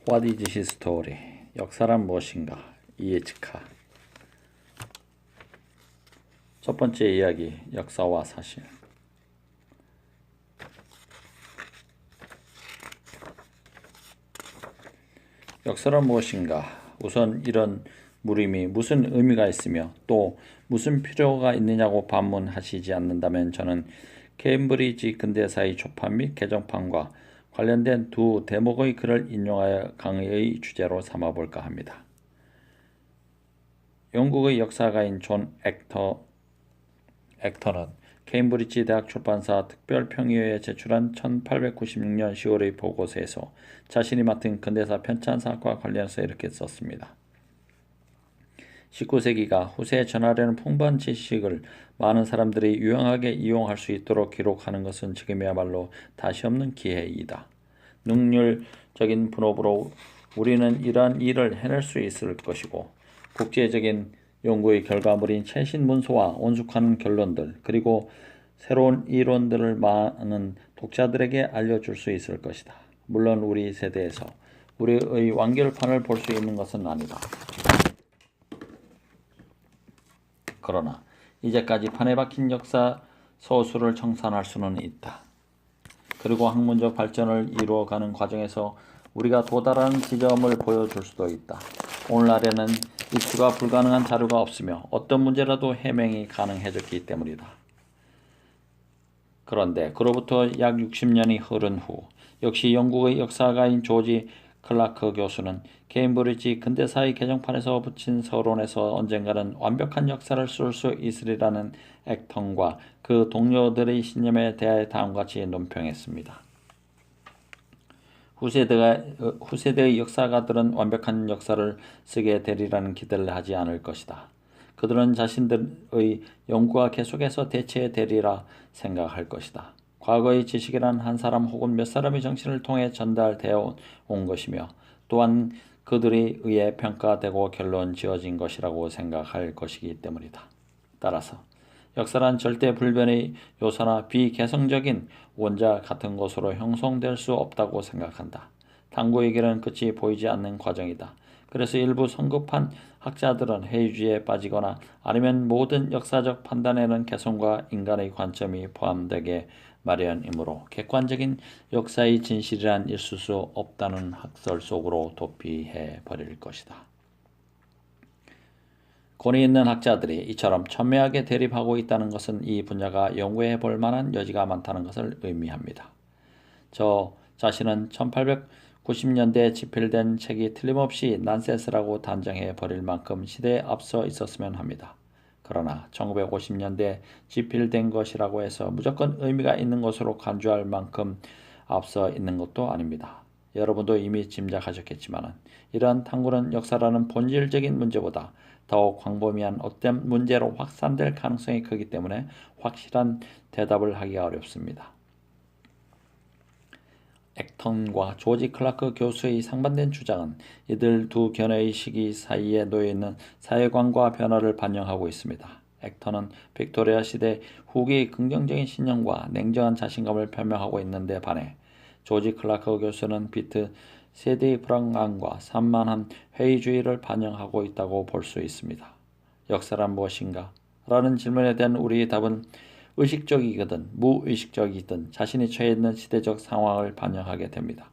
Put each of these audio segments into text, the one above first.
What is history? 역사란 무엇인가? 이해치카. 첫 번째 이야기, 역사와 사실. 역사란 무엇인가? 우선 이런 물음이 무슨 의미가 있으며 또 무슨 필요가 있느냐고 반문하시지 않는다면 저는 케임브리지 근대사의 초판 및 개정판과 관련된 두 대목의 글을 인용하여 강의의 주제로 삼아볼까 합니다. 영국의 역사가인 존 액터는 케임브리지 대학 출판사 특별평의회에 제출한 1896년 10월의 보고서에서 자신이 맡은 근대사 편찬사학과 관련해서 이렇게 썼습니다. 19세기가 후세에 전하려는 풍부한 지식을 많은 사람들이 유용하게 이용할 수 있도록 기록하는 것은 지금이야말로 다시 없는 기회이다. 능률적인 분업으로 우리는 이러한 일을 해낼 수 있을 것이고 국제적인 연구의 결과물인 최신 문서와 온숙한 결론들 그리고 새로운 이론들을 많은 독자들에게 알려줄 수 있을 것이다. 물론 우리 세대에서 우리의 완결판을 볼 수 있는 것은 아니다. 그러나 이제까지 판에 박힌 역사 서술을 청산할 수는 있다. 그리고 학문적 발전을 이루어가는 과정에서 우리가 도달하는 지점을 보여줄 수도 있다. 오늘날에는 입수가 불가능한 자료가 없으며 어떤 문제라도 해명이 가능해졌기 때문이다. 그런데 그로부터 약 60년이 흐른 후 역시 영국의 역사가인 조지 클라크 교수는 케임브리지 근대사의 개정판에서 붙인 서론에서 언젠가는 완벽한 역사를 쓸 수 있으리라는 액턴과 그 동료들의 신념에 대해 다음과 같이 논평했습니다. 후세대의 역사가들은 완벽한 역사를 쓰게 되리라는 기대를 하지 않을 것이다. 그들은 자신들의 연구가 계속해서 대체되리라 생각할 것이다. 과거의 지식이란 한 사람 혹은 몇 사람의 정신을 통해 전달되어 온 것이며 또한 그들에 의해 평가되고 결론 지어진 것이라고 생각할 것이기 때문이다. 따라서 역사란 절대 불변의 요소나 비개성적인 원자 같은 것으로 형성될 수 없다고 생각한다. 탐구의 길은 끝이 보이지 않는 과정이다. 그래서 일부 성급한 학자들은 회의주의에 빠지거나 아니면 모든 역사적 판단에는 개성과 인간의 관점이 포함되게 마련이므로 객관적인 역사의 진실이란 있을 수 없다는 학설 속으로 도피해 버릴 것이다. 권위 있는 학자들이 이처럼 첨예하게 대립하고 있다는 것은 이 분야가 연구해 볼 만한 여지가 많다는 것을 의미합니다. 저 자신은 1890년대에 집필된 책이 틀림없이 난센스라고 단정해 버릴 만큼 시대에 앞서 있었으면 합니다. 그러나 1950년대 집필된 것이라고 해서 무조건 의미가 있는 것으로 간주할 만큼 앞서 있는 것도 아닙니다. 여러분도 이미 짐작하셨겠지만 이러한 탐구는 역사라는 본질적인 문제보다 더욱 광범위한 어떤 문제로 확산될 가능성이 크기 때문에 확실한 대답을 하기가 어렵습니다. 액턴과 조지 클라크 교수의 상반된 주장은 이들 두 견해의 시기 사이에 놓여있는 사회관과 변화를 반영하고 있습니다. 액턴은 빅토리아 시대 후기의 긍정적인 신념과 냉정한 자신감을 표명하고 있는데 반해 조지 클라크 교수는 비트 세대의 불안감과 산만한 회의주의를 반영하고 있다고 볼 수 있습니다. 역사란 무엇인가? 라는 질문에 대한 우리의 답은 의식적이든 무의식적이든 자신이 처해 있는 시대적 상황을 반영하게 됩니다.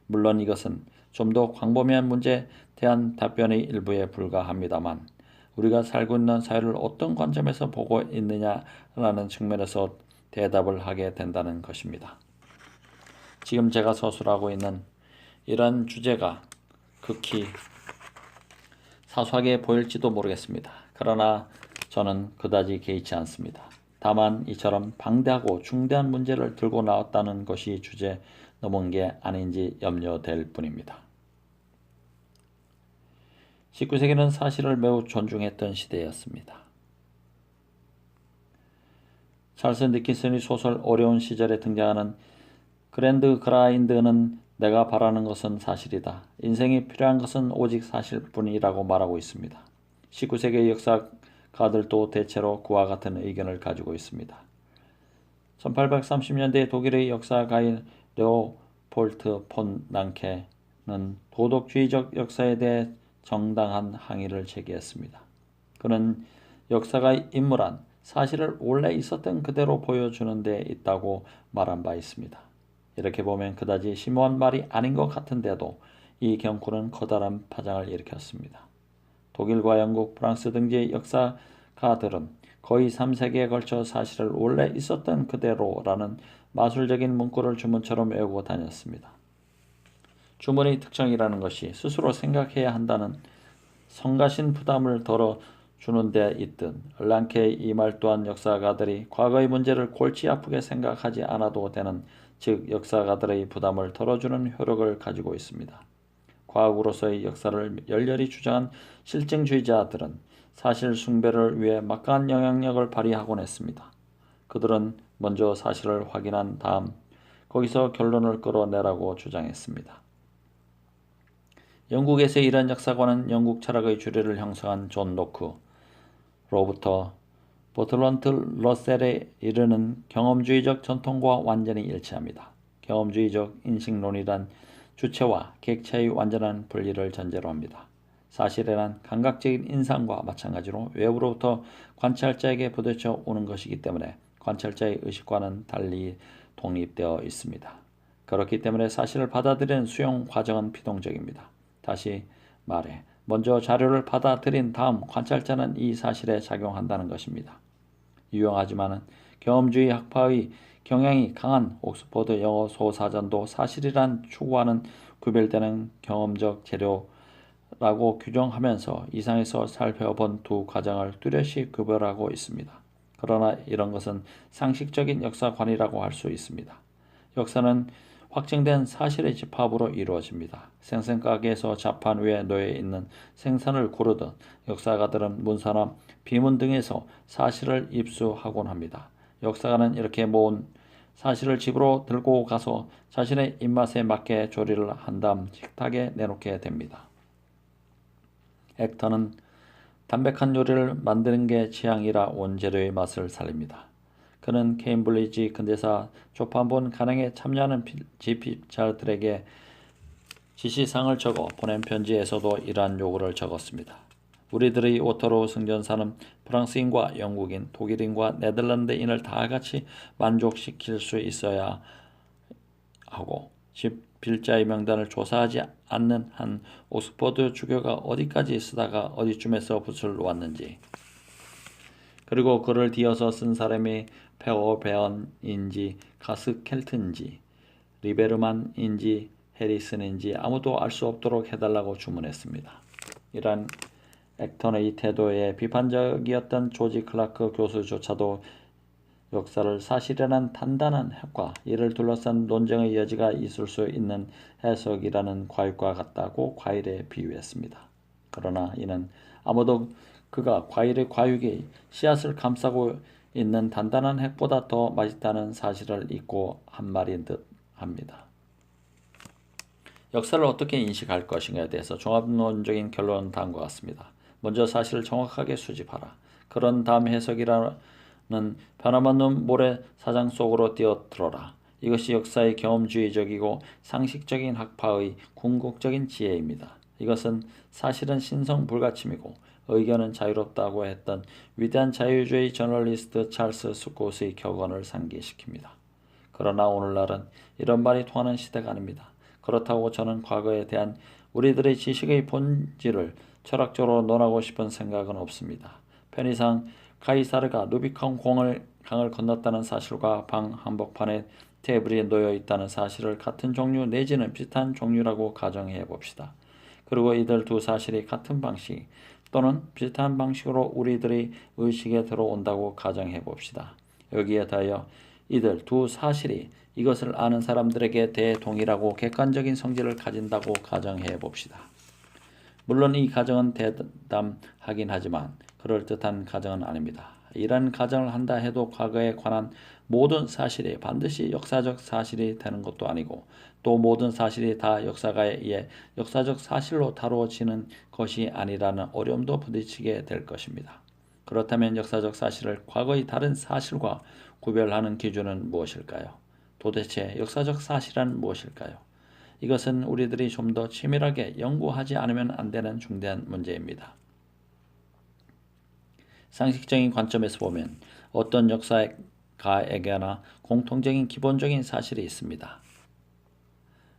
물론 이것은 좀 더 광범위한 문제에 대한 답변의 일부에 불과합니다만 우리가 살고 있는 사회를 어떤 관점에서 보고 있느냐라는 측면에서 대답을 하게 된다는 것입니다. 지금 제가 서술하고 있는 이런 주제가 극히 사소하게 보일지도 모르겠습니다. 그러나 저는 그다지 개의치 않습니다. 다만 이처럼 방대하고 중대한 문제를 들고 나왔다는 것이 주제 넘은 게 아닌지 염려될 뿐입니다. 19세기는 사실을 매우 존중했던 시대였습니다. 찰스 디킨슨의 소설 어려운 시절에 등장하는 그랜드 그라인드는 내가 바라는 것은 사실이다. 인생이 필요한 것은 오직 사실뿐이라고 말하고 있습니다. 19세기의 역사가들도 대체로 그와 같은 의견을 가지고 있습니다. 1830년대 독일의 역사가인 레오폴트 폰 랑케 도덕주의적 역사에 대해 정당한 항의를 제기했습니다. 그는 역사가 인물한 사실을 원래 있었던 그대로 보여주는 데 있다고 말한 바 있습니다. 이렇게 보면 그다지 심오한 말이 아닌 것 같은데도 이 경고는 커다란 파장을 일으켰습니다. 독일과 영국, 프랑스 등지의 역사가들은 거의 3세기에 걸쳐 사실을 원래 있었던 그대로라는 마술적인 문구를 주문처럼 외우고 다녔습니다. 주문의 특징이라는 것이 스스로 생각해야 한다는 성가신 부담을 덜어주는 데 있듯 얼랑케의 이 말 또한 역사가들이 과거의 문제를 골치 아프게 생각하지 않아도 되는, 즉 역사가들의 부담을 덜어주는 효력을 가지고 있습니다. 과학으로서의 역사를 열렬히 주장한 실증주의자들은 사실 숭배를 위해 막강한 영향력을 발휘하곤 했습니다. 그들은 먼저 사실을 확인한 다음 거기서 결론을 끌어내라고 주장했습니다. 영국에서의 이런 역사관은 영국 철학의 주류를 형성한 존 로크로부터 버틀런트 러셀에 이르는 경험주의적 전통과 완전히 일치합니다. 경험주의적 인식론이란 주체와 객체의 완전한 분리를 전제로 합니다. 사실이란 감각적인 인상과 마찬가지로 외부로부터 관찰자에게 부딪혀 오는 것이기 때문에 관찰자의 의식과는 달리 독립되어 있습니다. 그렇기 때문에 사실을 받아들이는 수용 과정은 피동적입니다. 다시 말해 먼저 자료를 받아들인 다음 관찰자는 이 사실에 작용한다는 것입니다. 유용하지만은 경험주의 학파의 경향이 강한 옥스퍼드 영어 소사전도 사실이란 추구와는 구별되는 경험적 재료라고 규정하면서 이상에서 살펴본 두 과정을 뚜렷이 구별하고 있습니다. 그러나 이런 것은 상식적인 역사관이라고 할 수 있습니다. 역사는 확증된 사실의 집합으로 이루어집니다. 생선가게에서 자판 위에 놓여 있는 생선을 고르듯 역사가들은 문서나 비문 등에서 사실을 입수하곤 합니다. 역사가는 이렇게 모은 사실을 집으로 들고 가서 자신의 입맛에 맞게 조리를 한 다음 식탁에 내놓게 됩니다. 액터는 담백한 요리를 만드는 게 취향이라 원재료의 맛을 살립니다. 그는 케임블리지 근대사 조판본 간행에 참여하는 집필자들에게 지시사항을 적어 보낸 편지에서도 이러한 요구를 적었습니다. 우리들의 오토로 승전사는 프랑스인과 영국인, 독일인과 네덜란드인을 다 같이 만족시킬 수 있어야 하고 집필자의 명단을 조사하지 않는 한 옥스퍼드 주교가 어디까지 쓰다가 어디쯤에서 붓을 놓았는지, 그리고 글을 뒤어서 쓴 사람이 페어베언인지 가스켈트인지 리베르만인지 해리슨인지 아무도 알 수 없도록 해달라고 주문했습니다. 이러한 액턴의 태도에 비판적이었던 조지 클라크 교수조차도 역사를 사실이라는 단단한 핵과 이를 둘러싼 논쟁의 여지가 있을 수 있는 해석이라는 과일과 같다고 과일에 비유했습니다. 그러나 이는 아무도 그가 과일의 과육이 씨앗을 감싸고 있는 단단한 핵보다 더 맛있다는 사실을 잊고 한 말인 듯 합니다. 역사를 어떻게 인식할 것인가에 대해서 종합론적인 결론은 다음과 같습니다. 먼저 사실을 정확하게 수집하라. 그런 다음 해석이라는 변함없는 모래사장 속으로 뛰어들어라. 이것이 역사의 경험주의적이고 상식적인 학파의 궁극적인 지혜입니다. 이것은 사실은 신성불가침이고 의견은 자유롭다고 했던 위대한 자유주의 저널리스트 찰스 스콧의 격언을 상기시킵니다. 그러나 오늘날은 이런 말이 통하는 시대가 아닙니다. 그렇다고 저는 과거에 대한 우리들의 지식의 본질을 철학적으로 논하고 싶은 생각은 없습니다. 편의상 카이사르가 루비콘 강을 건넜다는 사실과 방 한복판에 테이블이 놓여 있다는 사실을 같은 종류 내지는 비슷한 종류라고 가정해 봅시다. 그리고 이들 두 사실이 같은 방식 또는 비슷한 방식으로 우리들의 의식에 들어온다고 가정해 봅시다. 여기에 더하여 이들 두 사실이 이것을 아는 사람들에게 대동일하고 객관적인 성질을 가진다고 가정해 봅시다. 물론 이 가정은 대담하긴 하지만 그럴듯한 가정은 아닙니다. 이런 가정을 한다 해도 과거에 관한 모든 사실이 반드시 역사적 사실이 되는 것도 아니고 또 모든 사실이 다 역사가에 의해 역사적 사실로 다루어지는 것이 아니라는 어려움도 부딪히게 될 것입니다. 그렇다면 역사적 사실을 과거의 다른 사실과 구별하는 기준은 무엇일까요? 도대체 역사적 사실은 무엇일까요? 이것은 우리들이 좀 더 치밀하게 연구하지 않으면 안 되는 중대한 문제입니다. 상식적인 관점에서 보면 어떤 역사가에게나 공통적인 기본적인 사실이 있습니다.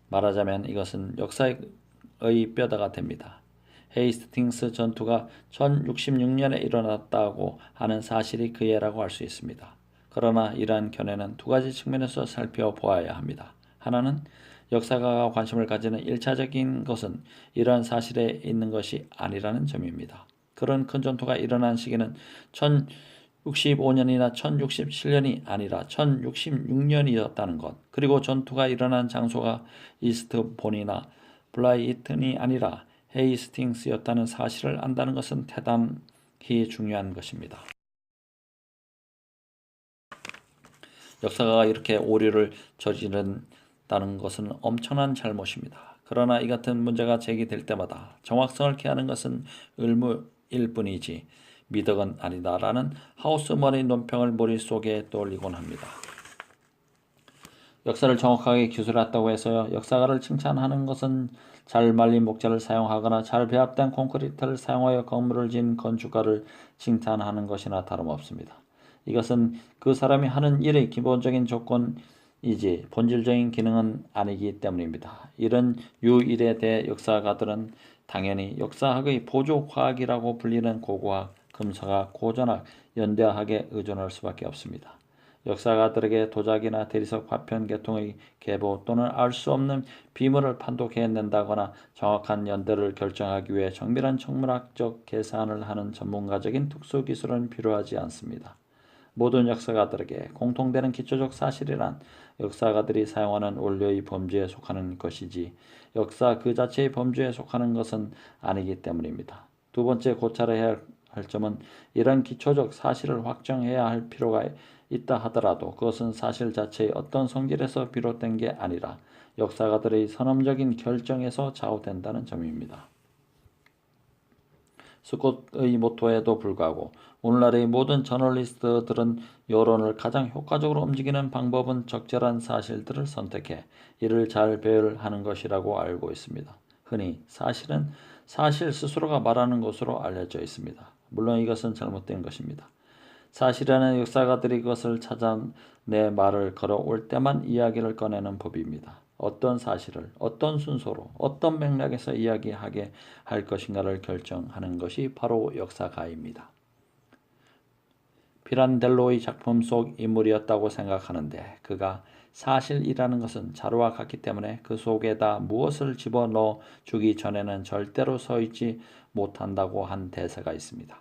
말하자면 이것은 역사의 뼈대가 됩니다. 헤이스팅스 전투가 1066년에 일어났다고 하는 사실이 그 예라고 할 수 있습니다. 그러나 이러한 견해는 두 가지 측면에서 살펴보아야 합니다. 하나는 역사가가 관심을 가지는 1차적인 것은 이러한 사실에 있는 것이 아니라는 점입니다. 그런 큰 전투가 일어난 시기는 1065년이나 1067년이 아니라 1066년이었다는 것, 그리고 전투가 일어난 장소가 이스트본이나 블라이튼이 아니라 헤이스팅스였다는 사실을 안다는 것은 대단히 중요한 것입니다. 역사가가 이렇게 오류를 저지른다는 것은 엄청난 잘못입니다. 그러나 이 같은 문제가 제기될 때마다 정확성을 기하는 것은 의무일 뿐이지 미덕은 아니다라는 하우스먼의 논평을 머릿속에 떠올리곤 합니다. 역사를 정확하게 기술했다고 해서 역사가를 칭찬하는 것은 잘 말린 목재를 사용하거나 잘 배합된 콘크리트를 사용하여 건물을 지은 건축가를 칭찬하는 것이나 다름없습니다. 이것은 그 사람이 하는 일의 기본적인 조건이지 본질적인 기능은 아니기 때문입니다. 이런 유일에 대해 역사가들은 당연히 역사학의 보조과학이라고 불리는 고고학, 금서학, 고전학, 연대학에 의존할 수밖에 없습니다. 역사가들에게 도자기나 대리석 파편 계통의 계보 또는 알 수 없는 비밀을 판독해낸다거나 정확한 연대를 결정하기 위해 정밀한 천문학적 계산을 하는 전문가적인 특수기술은 필요하지 않습니다. 모든 역사가들에게 공통되는 기초적 사실이란 역사가들이 사용하는 원료의 범주에 속하는 것이지 역사 그 자체의 범주에 속하는 것은 아니기 때문입니다. 두 번째 고찰해야 할 점은 이런 기초적 사실을 확정해야 할 필요가 있다 하더라도 그것은 사실 자체의 어떤 성질에서 비롯된 게 아니라 역사가들의 선언적인 결정에서 좌우된다는 점입니다. 스콧의 모토에도 불구하고 오늘날의 모든 저널리스트들은 여론을 가장 효과적으로 움직이는 방법은 적절한 사실들을 선택해 이를 잘 배열하는 것이라고 알고 있습니다. 흔히 사실은 사실 스스로가 말하는 것으로 알려져 있습니다. 물론 이것은 잘못된 것입니다. 사실이라는 역사가들이 그것을 찾아내 말을 걸어올 때만 이야기를 꺼내는 법입니다. 어떤 사실을 어떤 순서로 어떤 맥락에서 이야기하게 할 것인가를 결정하는 것이 바로 역사가입니다. 피란델로의 작품 속 인물이었다고 생각하는데 그가 사실이라는 것은 자료와 같기 때문에 그 속에다 무엇을 집어넣어 주기 전에는 절대로 서 있지 못한다고 한 대사가 있습니다.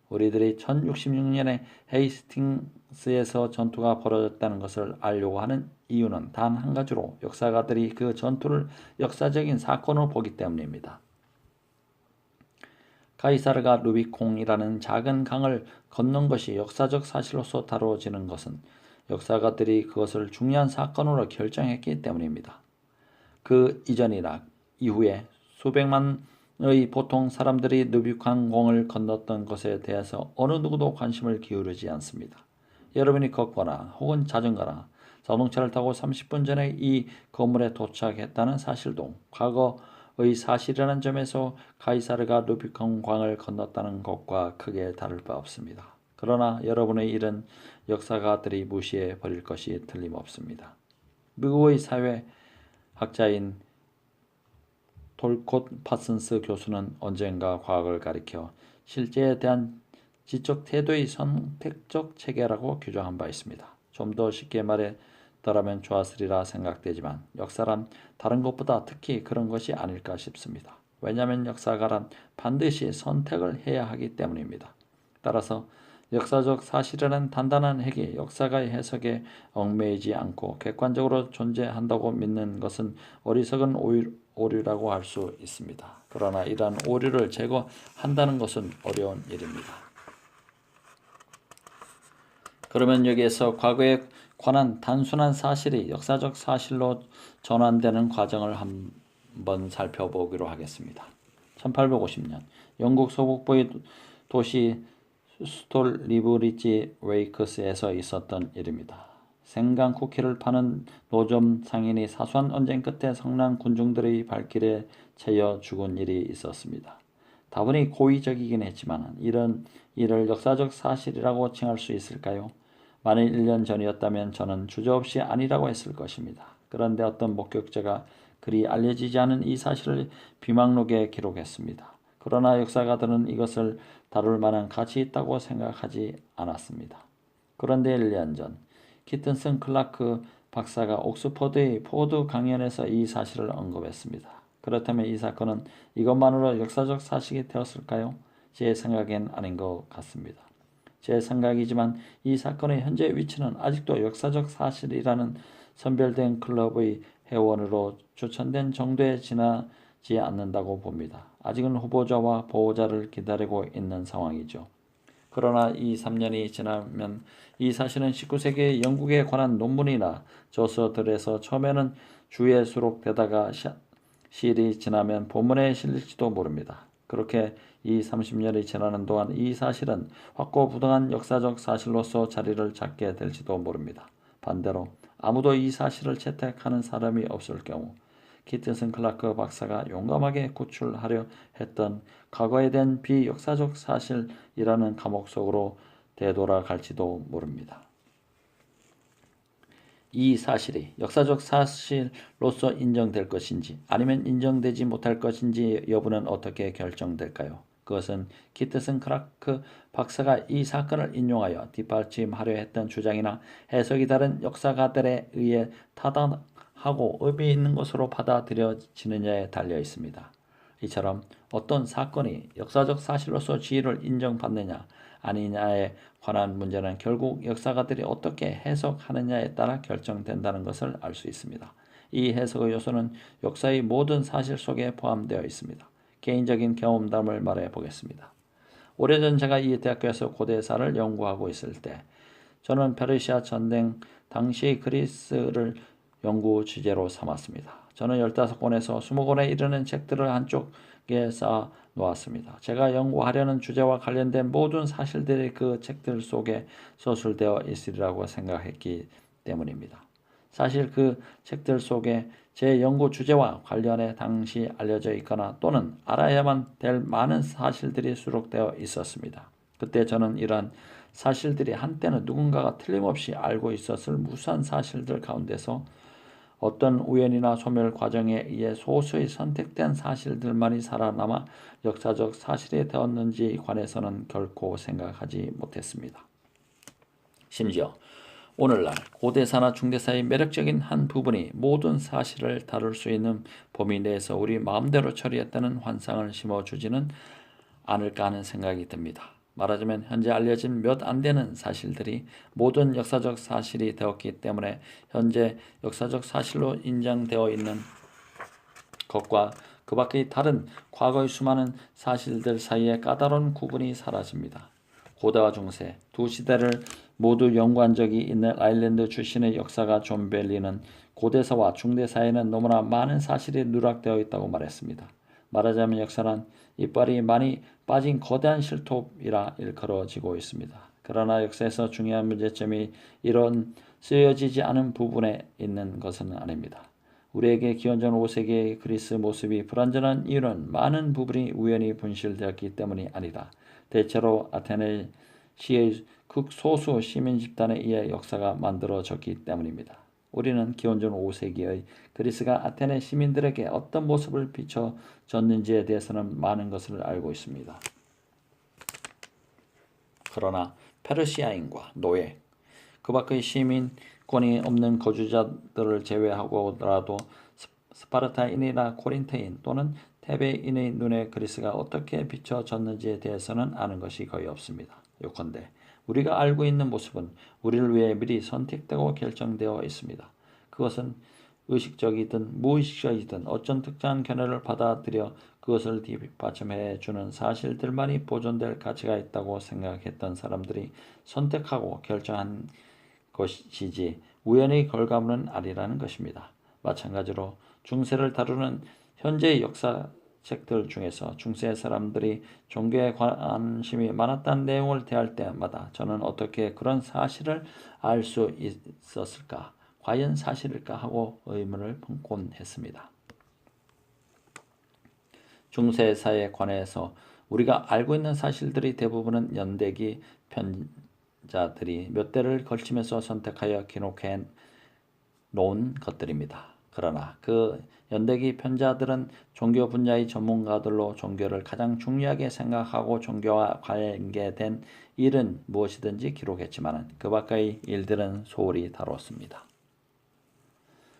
우리들이 1066년에 헤이스팅스에서 전투가 벌어졌다는 것을 알려고 하는 이유는 단 한 가지로 역사가들이 그 전투를 역사적인 사건으로 보기 때문입니다. 카이사르가 루비콩이라는 작은 강을 건넌 것이 역사적 사실로서 다루어지는 것은 역사가들이 그것을 중요한 사건으로 결정했기 때문입니다. 그 이전이나 이후에 수백만의 보통 사람들이 루비콘 공을 건넜던 것에 대해서 어느 누구도 관심을 기울이지 않습니다. 여러분이 걷거나 혹은 자전거나 자동차를 타고 30분 전에 이 건물에 도착했다는 사실도 과거의 사실이라는 점에서 카이사르가 루비콘 강을 건넜다는 것과 크게 다를 바 없습니다. 그러나 여러분의 일은 역사가들이 무시해 버릴 것이 틀림없습니다. 미국의 사회학자인 돌콧 파슨스 교수는 언젠가 과학을 가리켜 실제에 대한 지적 태도의 선택적 체계라고 규정한 바 있습니다. 좀 더 쉽게 말했더라면 좋았으리라 생각되지만 역사란 다른 것보다 특히 그런 것이 아닐까 싶습니다. 왜냐하면 역사가란 반드시 선택을 해야 하기 때문입니다. 따라서 역사적 사실이라는 단단한 핵이 역사가의 해석에 얽매이지 않고 객관적으로 존재한다고 믿는 것은 어리석은 오류라고 할 수 있습니다. 그러나 이러한 오류를 제거한다는 것은 어려운 일입니다. 그러면 여기에서 과거에 관한 단순한 사실이 역사적 사실로 전환되는 과정을 한번 살펴보기로 하겠습니다. 1850년 영국 서북부의 도시 스톨리브리지 웨이크스에서 있었던 일입니다. 생강 쿠키를 파는 노점 상인이 사소한 언쟁 끝에 성난 군중들의 발길에 채여 죽은 일이 있었습니다. 다분히 고의적이긴 했지만 이런 일을 역사적 사실이라고 칭할 수 있을까요? 만일 1년 전이었다면 저는 주저없이 아니라고 했을 것입니다. 그런데 어떤 목격자가 그리 알려지지 않은 이 사실을 비망록에 기록했습니다. 그러나 역사가들은 이것을 다룰 만한 가치 있다고 생각하지 않았습니다. 그런데 1년 전 키튼슨 클라크 박사가 옥스퍼드의 포드 강연에서 이 사실을 언급했습니다. 그렇다면 이 사건은 이것만으로 역사적 사실이 되었을까요? 제 생각엔 아닌 것 같습니다. 제 생각이지만 이 사건의 현재 위치는 아직도 역사적 사실이라는 선별된 클럽의 회원으로 추천된 정도에 지나지 않는다고 봅니다. 아직은 후보자와 보호자를 기다리고 있는 상황이죠. 그러나 이 3년이 지나면 이 사실은 19세기 영국에 관한 논문이나 저서들에서 처음에는 주에 수록되다가 시일이 지나면 본문에 실릴지도 모릅니다. 그렇게 이 30년이 지나는 동안 이 사실은 확고부동한 역사적 사실로서 자리를 잡게 될지도 모릅니다. 반대로 아무도 이 사실을 채택하는 사람이 없을 경우 키튼슨 클라크 박사가 용감하게 구출하려 했던 과거에 대한 비역사적 사실이라는 감옥 속으로 되돌아갈지도 모릅니다. 이 사실이 역사적 사실로서 인정될 것인지 아니면 인정되지 못할 것인지 여부는 어떻게 결정될까요? 그것은 키튼슨 클라크 박사가 이 사건을 인용하여 뒷받침하려 했던 주장이나 해석이 다른 역사가들에 의해 타당하고 의미 있는 것으로 받아들여지느냐에 달려 있습니다. 이처럼 어떤 사건이 역사적 사실로서 지위를 인정받느냐 아니냐에 관한 문제는 결국 역사가들이 어떻게 해석하느냐에 따라 결정된다는 것을 알 수 있습니다. 이 해석의 요소는 역사의 모든 사실 속에 포함되어 있습니다. 개인적인 경험담을 말해 보겠습니다. 오래전 제가 이 대학교에서 고대사를 연구하고 있을 때 저는 페르시아 전쟁 당시 그리스를 연구 주제로 삼았습니다. 저는 15권에서 20권에 이르는 책들을 한쪽에 쌓아 놓았습니다. 제가 연구하려는 주제와 관련된 모든 사실들이 그 책들 속에 서술되어 있으리라고 생각했기 때문입니다. 사실 그 책들 속에 제 연구 주제와 관련해 당시 알려져 있거나 또는 알아야만 될 많은 사실들이 수록되어 있었습니다. 그때 저는 이러한 사실들이 한때는 누군가가 틀림없이 알고 있었을 무수한 사실들 가운데서 어떤 우연이나 소멸 과정에 의해 소수의 선택된 사실들만이 살아남아 역사적 사실이 되었는지에 관해서는 결코 생각하지 못했습니다. 심지어 오늘날 고대사나 중대사의 매력적인 한 부분이 모든 사실을 다룰 수 있는 범위 내에서 우리 마음대로 처리했다는 환상을 심어주지는 않을까 하는 생각이 듭니다. 말하자면 현재 알려진 몇 안 되는 사실들이 모든 역사적 사실이 되었기 때문에 현재 역사적 사실로 인정되어 있는 것과 그 밖의 다른 과거의 수많은 사실들 사이에 까다로운 구분이 사라집니다. 고대와 중세 두 시대를 모두 연구한 적이 있는 아일랜드 출신의 역사가 존 벨리는 고대사와 중대사에는 너무나 많은 사실이 누락되어 있다고 말했습니다. 말하자면 역사란 이빨이 많이 빠진 거대한 실톱이라 일컬어지고 있습니다. 그러나 역사에서 중요한 문제점이 이런 쓰여지지 않은 부분에 있는 것은 아닙니다. 우리에게 기원전 5세기의 그리스 모습이 불완전한 이유는 많은 부분이 우연히 분실되었기 때문이 아니라 대체로 아테네 시의 극소수 시민 집단에 의해 역사가 만들어졌기 때문입니다. 우리는 기원전 5세기의 그리스가 아테네 시민들에게 어떤 모습을 비춰줬는지에 대해서는 많은 것을 알고 있습니다. 그러나 페르시아인과 노예, 그 밖의 시민권이 없는 거주자들을 제외하고라도 스파르타인이나 코린트인 또는 테베인의 눈에 그리스가 어떻게 비춰졌는지에 대해서는 아는 것이 거의 없습니다. 요컨대 우리가 알고 있는 모습은 우리를 위해 미리 선택되고 결정되어 있습니다. 그것은 의식적이든 무의식적이든 어떤 특정한 견해를 받아들여 그것을 뒷받침해 주는 사실들만이 보존될 가치가 있다고 생각했던 사람들이 선택하고 결정한 것이지 우연의 결과물은 아니라는 것입니다. 마찬가지로 중세를 다루는 현재의 역사 책들 중에서 중세 사람들이 종교에 관심이 많았다는 내용을 대할 때마다 저는 어떻게 그런 사실을 알 수 있었을까? 과연 사실일까? 하고 의문을 품곤 했습니다. 중세 사회에 관해서 우리가 알고 있는 사실들이 대부분은 연대기 편자들이 몇 대를 걸치면서 선택하여 기록해 놓은 것들입니다. 그러나 그 연대기 편자들은 종교 분야의 전문가들로 종교를 가장 중요하게 생각하고 종교와 관계된 일은 무엇이든지 기록했지만 그 밖의 일들은 소홀히 다뤘습니다.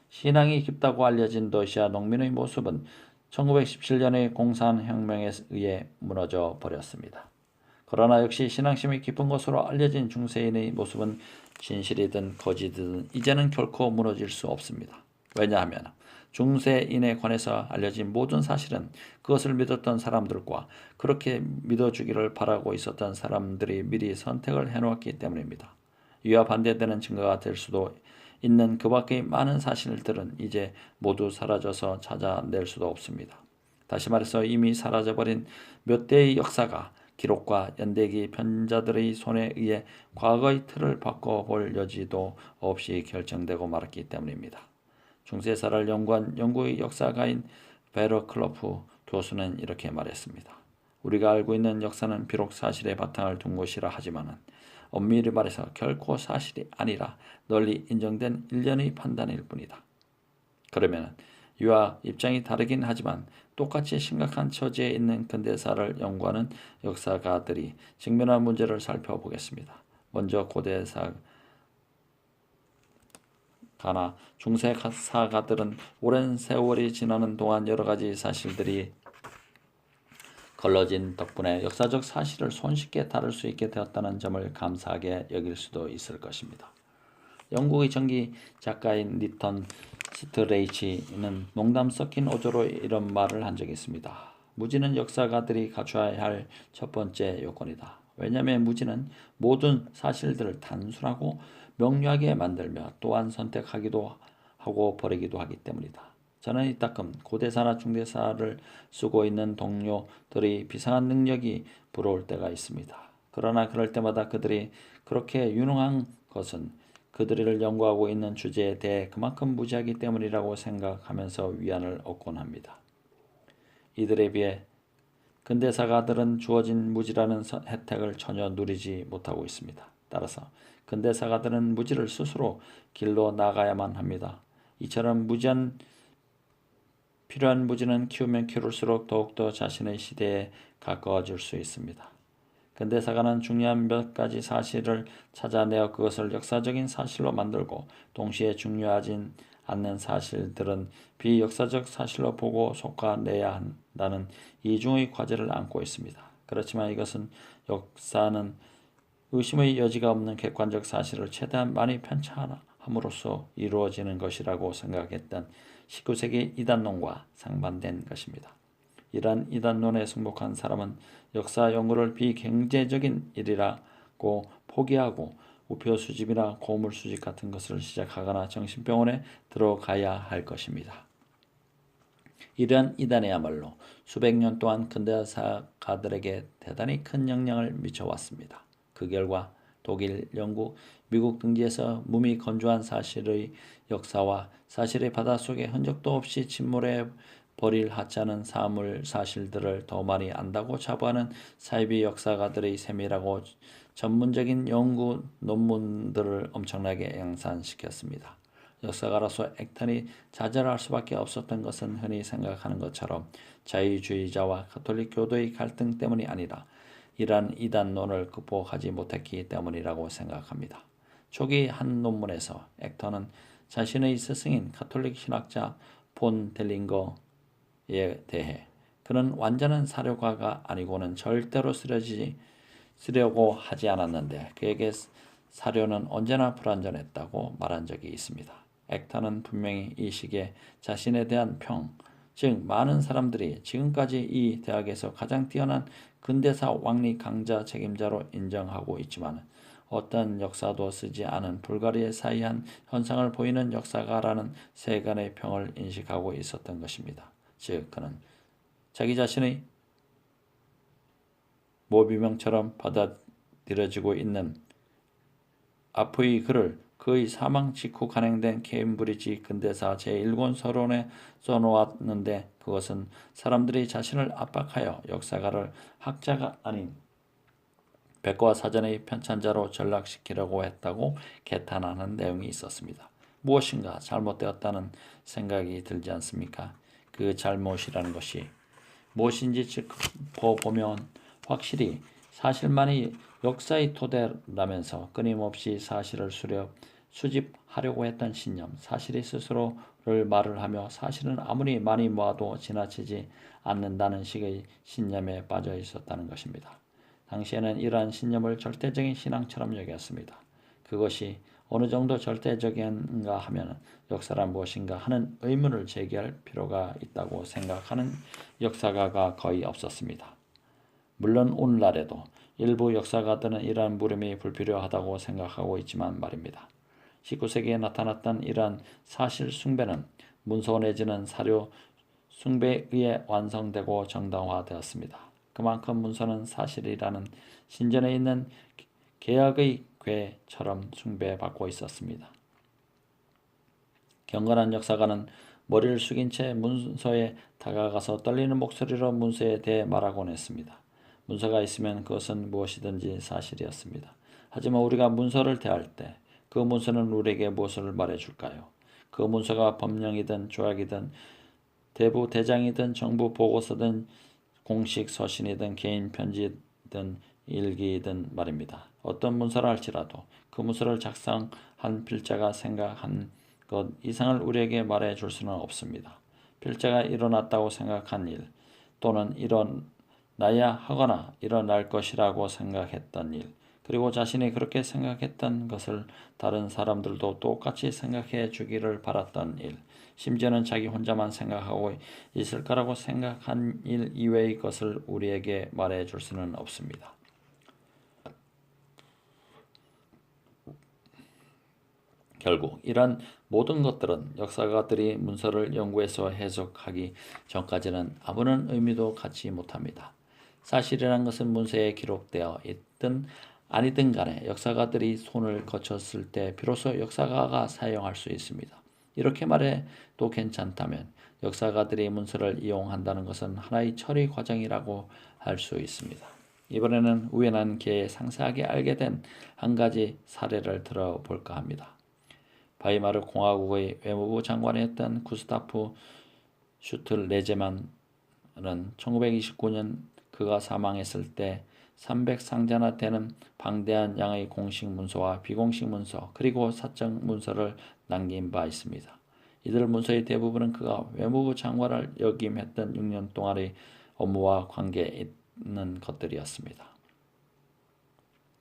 신앙이 깊다고 알려진 러시아 농민의 모습은 1917년의 공산혁명에 의해 무너져 버렸습니다. 그러나 역시 신앙심이 깊은 것으로 알려진 중세인의 모습은 진실이든 거짓이든 이제는 결코 무너질 수 없습니다. 왜냐하면 중세인에 관해서 알려진 모든 사실은 그것을 믿었던 사람들과 그렇게 믿어주기를 바라고 있었던 사람들이 미리 선택을 해놓았기 때문입니다. 이와 반대되는 증거가 될 수도 있는 그 밖의 많은 사실들은 이제 모두 사라져서 찾아낼 수도 없습니다. 다시 말해서 이미 사라져버린 몇 대의 역사가 기록과 연대기 편자들의 손에 의해 과거의 틀을 바꿔볼 여지도 없이 결정되고 말았기 때문입니다. 중세사를 연구한 영국의 역사가인 베러클로프 교수는 이렇게 말했습니다. 우리가 알고 있는 역사는 비록 사실의 바탕을 둔 것이라 하지만은 엄밀히 말해서 결코 사실이 아니라 널리 인정된 일련의 판단일 뿐이다. 그러면 이와 입장이 다르긴 하지만 똑같이 심각한 처지에 있는 근대사를 연구하는 역사가들이 직면한 문제를 살펴보겠습니다. 먼저 고대사가나 중세사가들은 오랜 세월이 지나는 동안 여러 가지 사실들이 걸러진 덕분에 역사적 사실을 손쉽게 다룰 수 있게 되었다는 점을 감사하게 여길 수도 있을 것입니다. 영국의 전기 작가인 리턴 스트레이치는 농담 섞인 어조로 이런 말을 한 적이 있습니다. 무지는 역사가들이 갖춰야 할 첫 번째 요건이다. 왜냐하면 무지는 모든 사실들을 단순하고 명료하게 만들며 또한 선택하기도 하고 버리기도 하기 때문이다. 저는 이따금 고대사나 중대사를 쓰고 있는 동료들의 비상한 능력이 부러울 때가 있습니다. 그러나 그럴 때마다 그들이 그렇게 유능한 것은 그들을 연구하고 있는 주제에 대해 그만큼 무지하기 때문이라고 생각하면서 위안을 얻곤 합니다. 이들에 비해 근대사가들은 주어진 무지라는 혜택을 전혀 누리지 못하고 있습니다. 따라서 근대사가들은 무지를 스스로 길러 나가야만 합니다. 이처럼 필요한 무지는 키우면 키울수록 더욱더 자신의 시대에 가까워질 수 있습니다. 근대사가는 중요한 몇 가지 사실을 찾아내어 그것을 역사적인 사실로 만들고 동시에 중요하진 않는 사실들은 비역사적 사실로 보고 솎아내야 한다는 이중의 과제를 안고 있습니다. 그렇지만 이것은 역사는 의심의 여지가 없는 객관적 사실을 최대한 많이 편찬함으로써 이루어지는 것이라고 생각했던 19세기 이단론과 상반된 것입니다. 이러한 이단론에 승복한 사람은 역사 연구를 비경제적인 일이라고 포기하고 우표 수집이나 고물 수집 같은 것을 시작하거나 정신병원에 들어가야 할 것입니다. 이러한 이단이야말로 수백 년 동안 근대사가들에게 대단히 큰 영향을 미쳐왔습니다. 그 결과 독일, 영국, 미국 등지에서 몸이 건조한 사실의 역사와 사실의 바닷속에 흔적도 없이 침몰해 버릴 하찮은 사물 사실들을 더 많이 안다고 자부하는 사이비 역사가들의 세밀하고 전문적인 연구 논문들을 엄청나게 양산시켰습니다. 역사가로서 액턴이 좌절할 수밖에 없었던 것은 흔히 생각하는 것처럼 자유주의자와 가톨릭 교도의 갈등 때문이 아니라 이러한 이단론을 극복하지 못했기 때문이라고 생각합니다. 초기 한 논문에서 액턴은 자신의 스승인 가톨릭 신학자 폰 델링거에 대해 그는 완전한 사료가가 아니고는 절대로 쓰려고 하지 않았는데 그에게 사료는 언제나 불완전했다고 말한 적이 있습니다. 액턴은 분명히 이 시기에 자신에 대한 평, 즉 많은 사람들이 지금까지 이 대학에서 가장 뛰어난 근대사 왕리 강자 책임자로 인정하고 있지만 어떤 역사도 쓰지 않은 불가리사이한 현상을 보이는 역사가라는 세간의 평을 인식하고 있었던 것입니다. 즉 그는 자기 자신의 모비명처럼 받아들여지고 있는 아프의 글을 그의 사망 직후 간행된 케임브리지 근대사 제1권 서론에 써놓았는데 그것은 사람들이 자신을 압박하여 역사가를 학자가 아닌 백과사전의 편찬자로 전락시키려고 했다고 개탄하는 내용이 있었습니다. 무엇인가 잘못되었다는 생각이 들지 않습니까? 그 잘못이라는 것이 무엇인지 짚어보면 확실히 사실만이 역사의 토대라면서 끊임없이 사실을 수집하려고 했던 신념, 사실이 스스로를 말을 하며 사실은 아무리 많이 모아도 지나치지 않는다는 식의 신념에 빠져 있었다는 것입니다. 당시에는 이러한 신념을 절대적인 신앙처럼 여겼습니다. 그것이 어느 정도 절대적인가 하면 역사란 무엇인가 하는 의문을 제기할 필요가 있다고 생각하는 역사가가 거의 없었습니다. 물론 오늘날에도 일부 역사가들은 이러한 물음이 불필요하다고 생각하고 있지만 말입니다. 19세기에 나타났던 이러한 사실 숭배는 문서 내지는 사료 숭배에 의해 완성되고 정당화되었습니다. 그만큼 문서는 사실이라는 신전에 있는 계약의 궤처럼 숭배받고 있었습니다. 경건한 역사가는 머리를 숙인 채 문서에 다가가서 떨리는 목소리로 문서에 대해 말하곤 했습니다. 문서가 있으면 그것은 무엇이든지 사실이었습니다. 하지만 우리가 문서를 대할 때 그 문서는 우리에게 무엇을 말해줄까요? 그 문서가 법령이든 조약이든 대부 대장이든 정부 보고서든 공식 서신이든 개인 편지든 일기든 말입니다. 어떤 문서라 할지라도 그 문서를 작성한 필자가 생각한 것 이상을 우리에게 말해줄 수는 없습니다. 필자가 일어났다고 생각한 일 또는 일어나야 하거나 일어날 것이라고 생각했던 일 그리고 자신이 그렇게 생각했던 것을 다른 사람들도 똑같이 생각해 주기를 바랐던 일 심지어는 자기 혼자만 생각하고 있을 거라고 생각한 일 이외의 것을 우리에게 말해줄 수는 없습니다. 결국 이런 모든 것들은 역사가들이 문서를 연구해서 해석하기 전까지는 아무런 의미도 갖지 못합니다. 사실이란 것은 문서에 기록되어 있든 아니든 간에 역사가들이 손을 거쳤을 때 비로소 역사가가 사용할 수 있습니다. 이렇게 말해도 괜찮다면 역사가들이 문서를 이용한다는 것은 하나의 처리 과정이라고 할 수 있습니다. 이번에는 우연한 기회에 상세하게 알게 된 한 가지 사례를 들어볼까 합니다. 바이마르 공화국의 외무부 장관이었던 구스타프 슈틀레제만은 1929년 그가 사망했을 때 300상자나 되는 방대한 양의 공식 문서와 비공식 문서 그리고 사적 문서를 남긴 바 있습니다. 이들 문서의 대부분은 그가 외무부 장관을 역임했던 6년 동안의 업무와 관계 있는 것들이었습니다.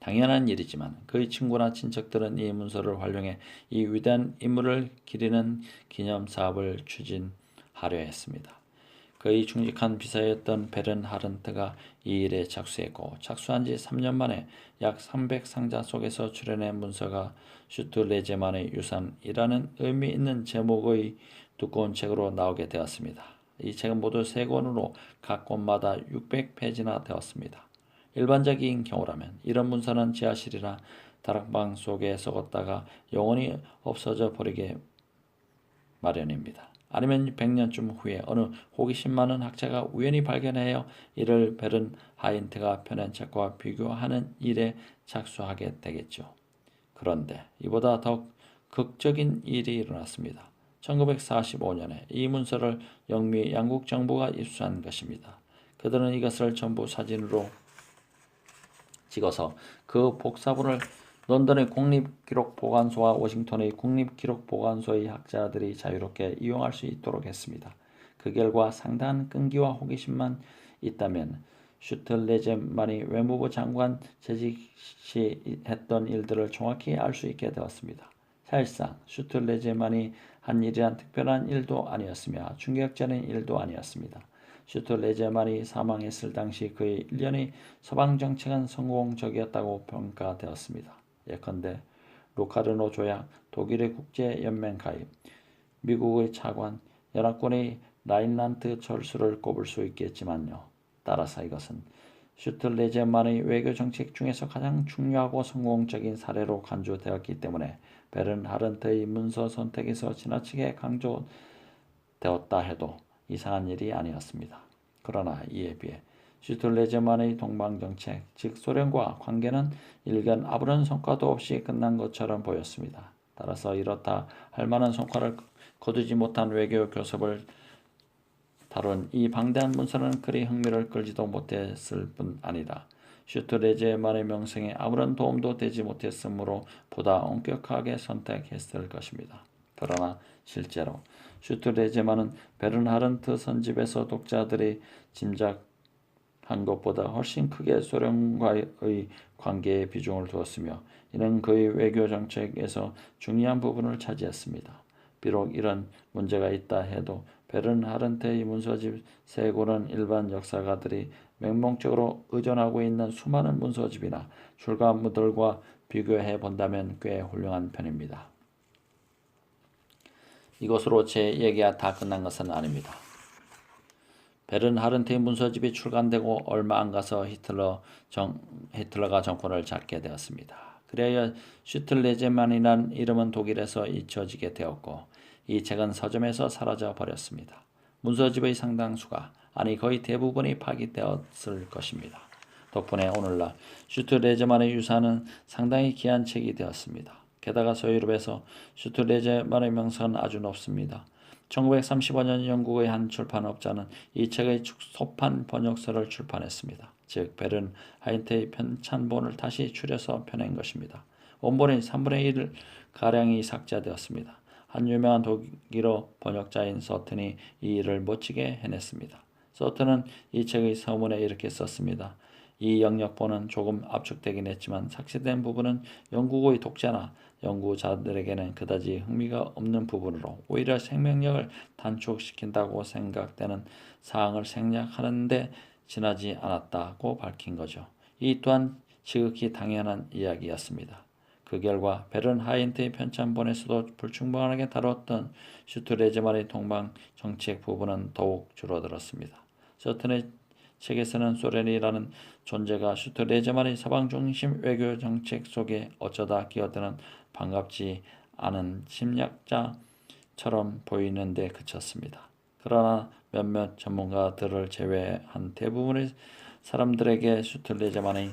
당연한 일이지만 그의 친구나 친척들은 이 문서를 활용해 이 위대한 인물을 기리는 기념사업을 추진하려 했습니다. 그의 충직한 비서였던 베른하른트가 이 일에 착수했고 착수한 지 3년 만에 약 300상자 속에서 출현한 문서가 슈틀레제만의 유산이라는 의미 있는 제목의 두꺼운 책으로 나오게 되었습니다. 이 책은 모두 3권으로 각 권마다 600페이지나 되었습니다. 일반적인 경우라면 이런 문서는 지하실이나 다락방 속에 썩었다가 영원히 없어져 버리게 마련입니다. 아니면 100년쯤 후에 어느 호기심 많은 학자가 우연히 발견하여 이를 베른하인트가 펴낸 책과 비교하는 일에 착수하게 되겠죠. 그런데 이보다 더 극적인 일이 일어났습니다. 1945년에 이 문서를 영미 양국 정부가 입수한 것입니다. 그들은 이것을 전부 사진으로 찍어서 그 복사본을 런던의 국립기록보관소와 워싱턴의 국립기록보관소의 학자들이 자유롭게 이용할 수 있도록 했습니다. 그 결과 상당한 끈기와 호기심만 있다면 슈틀레제만이 외무부 장관 재직 시 했던 일들을 정확히 알 수 있게 되었습니다. 사실상 슈틀레제만이 한 일이란 특별한 일도 아니었으며 충격적인 일도 아니었습니다. 슈틀레제만이 사망했을 당시 그의 1년의 서방 정책은 성공적이었다고 평가되었습니다. 예컨대 로카르노 조약, 독일의 국제연맹 가입, 미국의 차관, 연합군의 라인란트 철수를 꼽을 수 있겠지만요. 따라서 이것은 슈틀레제만의 외교 정책 중에서 가장 중요하고 성공적인 사례로 간주되었기 때문에 베른하른트의 문서 선택에서 지나치게 강조되었다 해도 이상한 일이 아니었습니다. 그러나 이에 비해 슈틀레제만의 동방정책, 즉 소련과 관계는 일견 아무런 성과도 없이 끝난 것처럼 보였습니다. 따라서 이렇다 할 만한 성과를 거두지 못한 외교 교섭을 다룬 이 방대한 문서는 그리 흥미를 끌지도 못했을 뿐 아니라 슈트레제만의 명성에 아무런 도움도 되지 못했으므로 보다 엄격하게 선택했을 것입니다. 그러나 실제로 슈트레제만은 베른하른트 선집에서 독자들이 짐작한 것보다 훨씬 크게 소련과의 관계에 비중을 두었으며 이는 그의 외교 정책에서 중요한 부분을 차지했습니다. 비록 이런 문제가 있다 해도 베른하른트의 문서집 세 권은 일반 역사가들이 맹목적으로 의존하고 있는 수많은 문서집이나 출간물들과 비교해 본다면 꽤 훌륭한 편입니다. 이것으로 제 얘기가 다 끝난 것은 아닙니다. 베른하른트의 문서집이 출간되고 얼마 안 가서 히틀러가 정권을 잡게 되었습니다. 그리하여 슈틀레제만이라는 이름은 독일에서 잊혀지게 되었고 이 책은 서점에서 사라져 버렸습니다. 문서집의 상당수가 아니 거의 대부분이 파기되었을 것입니다. 덕분에 오늘날 슈틀레제만의 유산은 상당히 귀한 책이 되었습니다. 게다가 서유럽에서 슈틀레제만의 명성은 아주 높습니다. 1935년 영국의 한 출판업자는 이 책의 소판 번역서를 출판했습니다. 즉 베른하인트의 편찬본을 다시 추려서 펴낸 것입니다. 원본의 3분의 1 가량이 삭제되었습니다. 한 유명한 독일어 번역자인 서튼이 이 일을 멋지게 해냈습니다. 서튼은 이 책의 서문에 이렇게 썼습니다. 이 영역본은 조금 압축되긴 했지만 삭제된 부분은 영국의 독자나 연구자들에게는 그다지 흥미가 없는 부분으로 오히려 생명력을 단축시킨다고 생각되는 사항을 생략하는 데 지나지 않았다고 밝힌 거죠. 이 또한 지극히 당연한 이야기였습니다. 그 결과 베른하인트의 편찬본에서도 불충분하게 다뤘던 슈트레제만의 동방 정책 부분은 더욱 줄어들었습니다. 서튼의 책에서는 소련이라는 존재가 슈트레제만의 서방 중심 외교 정책 속에 어쩌다 끼어드는 반갑지 않은 침략자처럼 보이는데 그쳤습니다. 그러나 몇몇 전문가들을 제외한 대부분의 사람들에게 슈틀레제만의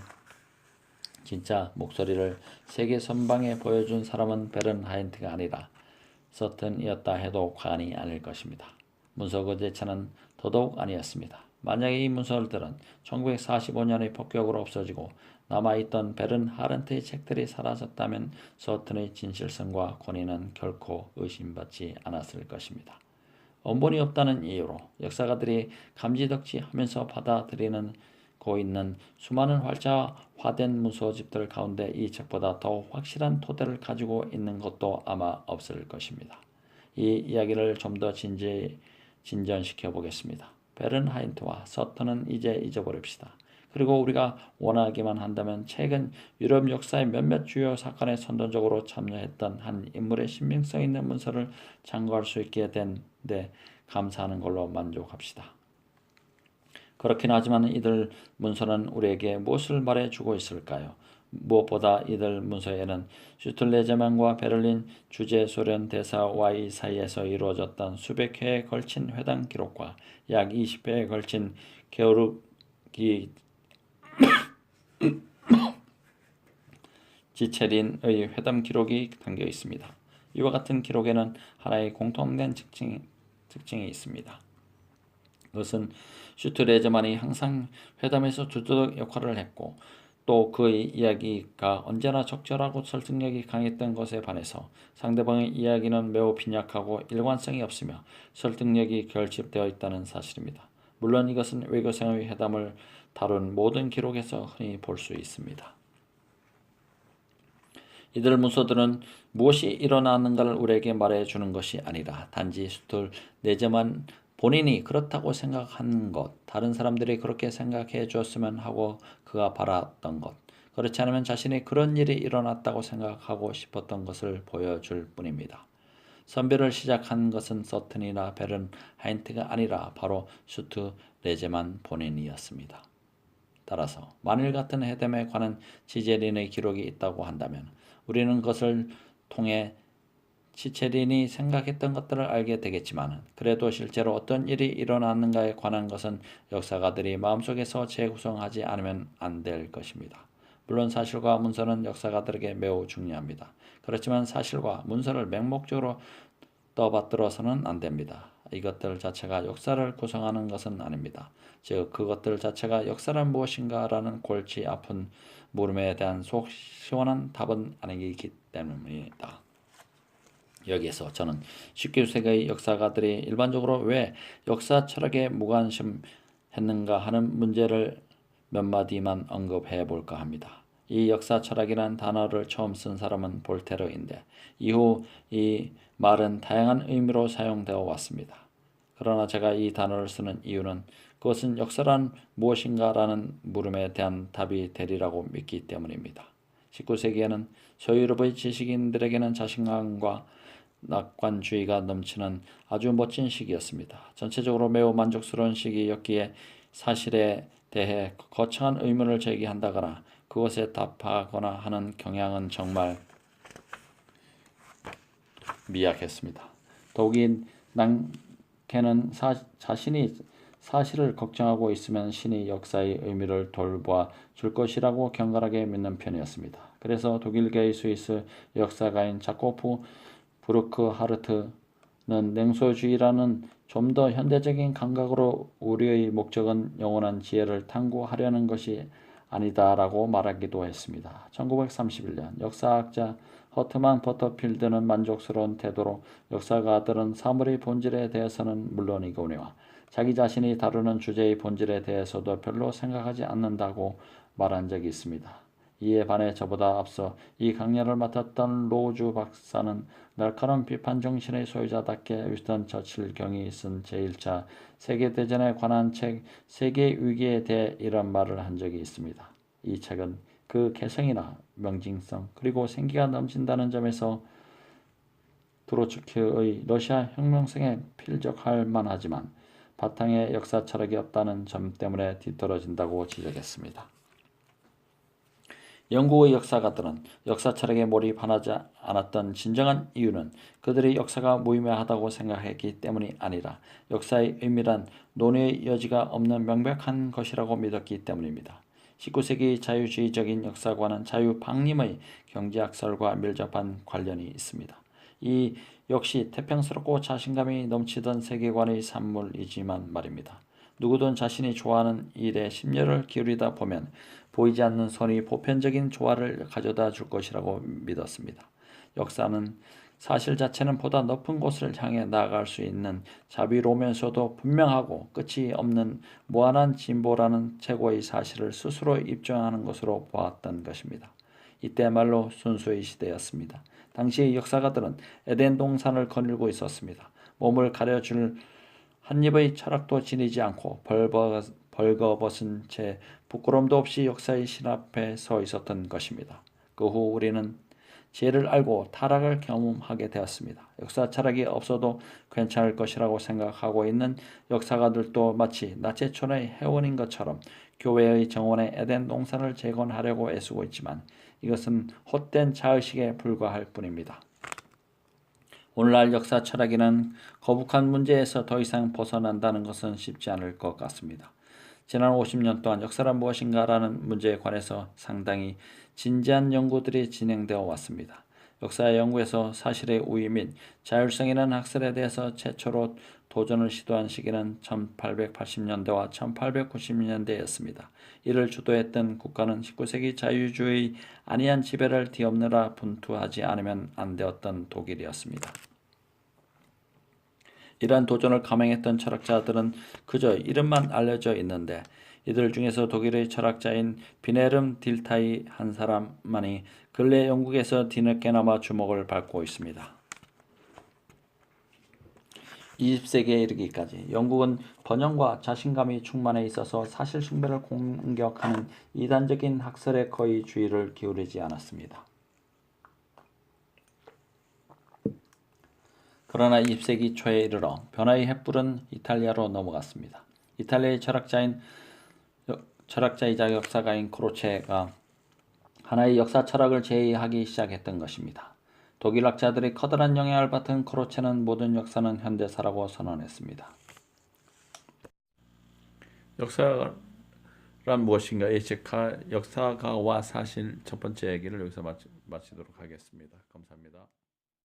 진짜 목소리를 세계 선방에 보여준 사람은 베른하인트가 아니라 서튼이었다 해도 과언이 아닐 것입니다. 문서 그 자체는 더더욱 아니었습니다. 만약에 이 문서들은 1945년의 폭격으로 없어지고 남아있던 베른하른트의 책들이 사라졌다면 서튼의 진실성과 권위는 결코 의심받지 않았을 것입니다. 원본이 없다는 이유로 역사가들이 감지덕지하면서 받아들이고 있는 수많은 활자화된 문서집들 가운데 이 책보다 더 확실한 토대를 가지고 있는 것도 아마 없을 것입니다. 이 이야기를 좀 더 진전시켜 보겠습니다. 베른하인트와 서튼은 이제 잊어버립시다. 그리고 우리가 원하기만 한다면 최근 유럽 역사의 몇몇 주요 사건에 선동적으로 참여했던 한 인물의 신빙성 있는 문서를 참고할 수 있게 된데 감사하는 걸로 만족합시다. 그렇긴 하지만 이들 문서는 우리에게 무엇을 말해주고 있을까요? 무엇보다 이들 문서에는 슈틀레제만과 베를린 주재 소련 대사와의 사이에서 이루어졌던 수백 회에 걸친 회담 기록과 약 20회에 걸친 게오르기 지체린의 회담 기록이 담겨 있습니다. 이와 같은 기록에는 하나의 공통된 특징이 있습니다. 그것은 슈트레제만이 항상 회담에서 주도적 역할을 했고 또 그의 이야기가 언제나 적절하고 설득력이 강했던 것에 반해서 상대방의 이야기는 매우 빈약하고 일관성이 없으며 설득력이 결집되어 있다는 사실입니다. 물론 이것은 외교상의 회담을 다룬 모든 기록에서 흔히 볼 수 있습니다. 이들 문서들은 무엇이 일어나는가를 우리에게 말해주는 것이 아니라 단지 슈틀레제만 본인이 그렇다고 생각한 것, 다른 사람들이 그렇게 생각해 주었으면 하고 그가 바랐던 것, 그렇지 않으면 자신이 그런 일이 일어났다고 생각하고 싶었던 것을 보여줄 뿐입니다. 선별을 시작한 것은 서튼이나 베른하인트가 아니라 바로 슈트레제만 본인이었습니다. 따라서 만일 같은 해됨에 관한 지제린의 기록이 있다고 한다면 우리는 그것을 통해 치체린이 생각했던 것들을 알게 되겠지만 그래도 실제로 어떤 일이 일어났는가에 관한 것은 역사가들이 마음속에서 재구성하지 않으면 안 될 것입니다. 물론 사실과 문서는 역사가들에게 매우 중요합니다. 그렇지만 사실과 문서를 맹목적으로 떠받들어서는 안 됩니다. 이것들 자체가 역사를 구성하는 것은 아닙니다. 즉 그것들 자체가 역사란 무엇인가라는 골치 아픈 물음에 대한 속 시원한 답은 아니기 때문입니다. 여기에서 저는 19세기의 역사가들이 일반적으로 왜 역사 철학에 무관심했는가 하는 문제를 몇 마디만 언급해 볼까 합니다. 이 역사 철학이라는 단어를 처음 쓴 사람은 볼테르인데 이후 이 말은 다양한 의미로 사용되어 왔습니다. 그러나 제가 이 단어를 쓰는 이유는 그것은 역사란 무엇인가라는 물음에 대한 답이 되리라고 믿기 때문입니다. 19세기에는 서유럽의 지식인들에게는 자신감과 낙관주의가 넘치는 아주 멋진 시기였습니다. 전체적으로 매우 만족스러운 시기였기에 사실에 대해 거창한 의문을 제기한다거나 그것에 답하거나 하는 경향은 정말 미약했습니다. 더욱이 난케는 자신이 사실을 걱정하고 있으면 신이 역사의 의미를 돌보아 줄 것이라고 경건하게 믿는 편이었습니다. 그래서 독일계의 스위스 역사가인 자코프 브루크하르트는 냉소주의라는 좀 더 현대적인 감각으로 우리의 목적은 영원한 지혜를 탐구하려는 것이 아니다라고 말하기도 했습니다. 1931년 역사학자 허트만 버터필드는 만족스러운 태도로 역사가들은 사물의 본질에 대해서는 물론이거니와 자기 자신이 다루는 주제의 본질에 대해서도 별로 생각하지 않는다고 말한 적이 있습니다. 이에 반해 저보다 앞서 이 강연을 맡았던 로우주 박사는 날카로운 비판 정신의 소유자답게 위스턴 처칠 경이 쓴 제1차 세계대전에 관한 책 세계 위기에 대해 이런 말을 한 적이 있습니다. 이 책은 그 개성이나 명징성 그리고 생기가 넘친다는 점에서 트로츠키의 러시아 혁명성에 필적할 만하지만 바탕에 역사 철학이 없다는 점 때문에 뒤떨어진다고 지적했습니다. 영국의 역사가들은 역사 철학에 몰입하지 않았던 진정한 이유는 그들의 역사가 무의미하다고 생각했기 때문이 아니라 역사의 의미란 논의의 여지가 없는 명백한 것이라고 믿었기 때문입니다. 19세기 자유주의적인 역사관은 자유방림의 경제학설과 밀접한 관련이 있습니다. 이 역시 태평스럽고 자신감이 넘치던 세계관의 산물이지만 말입니다. 누구든 자신이 좋아하는 일에 심려를 기울이다 보면 보이지 않는 선이 보편적인 조화를 가져다 줄 것이라고 믿었습니다. 역사는 사실 자체는 보다 높은 곳을 향해 나아갈 수 있는 자비로우면서도 분명하고 끝이 없는 무한한 진보라는 최고의 사실을 스스로 입증하는 것으로 보았던 것입니다. 이때말로 순수의 시대였습니다. 당시 역사가들은 에덴 동산을 거닐고 있었습니다. 몸을 가려줄 한 입의 철학도 지니지 않고 벌거벗은 채 부끄럼도 없이 역사의 신 앞에 서 있었던 것입니다. 그 후 우리는 죄를 알고 타락을 경험하게 되었습니다. 역사 철학이 없어도 괜찮을 것이라고 생각하고 있는 역사가들도 마치 나체촌의 해원인 것처럼 교회의 정원에 에덴 동산을 재건하려고 애쓰고 있지만 이것은 헛된 자의식에 불과할 뿐입니다. 오늘날 역사 철학이란 거북한 문제에서 더 이상 벗어난다는 것은 쉽지 않을 것 같습니다. 지난 50년 동안 역사란 무엇인가라는 문제에 관해서 상당히 진지한 연구들이 진행되어 왔습니다. 역사 연구에서 사실의 우위 및 자율성이라는 학설에 대해서 최초로 도전을 시도한 시기는 1880년대와 1890년대였습니다. 이를 주도했던 국가는 19세기 자유주의 안이한 지배를 뒤엎느라 분투하지 않으면 안 되었던 독일이었습니다. 이러한 도전을 감행했던 철학자들은 그저 이름만 알려져 있는데 이들 중에서 독일의 철학자인 비네름 딜타이 한 사람만이 근래 영국에서 뒤늦게나마 주목을 받고 있습니다. 20세기에 이르기까지 영국은 번영과 자신감이 충만해 있어서 사실 숭배를 공격하는 이단적인 학설에 거의 주의를 기울이지 않았습니다. 그러나 20세기 초에 이르러 변화의 횃불은 이탈리아로 넘어갔습니다. 이탈리아의 철학자이자 역사가인 크로체가 하나의 역사 철학을 제의하기 시작했던 것입니다. 독일 학자들의 커다란 영향을 받은 크로체는 모든 역사는 현대사라고 선언했습니다. 역사란 무엇인가? 역사가와 사실 첫 번째 얘기를 여기서 마치도록 하겠습니다. 감사합니다.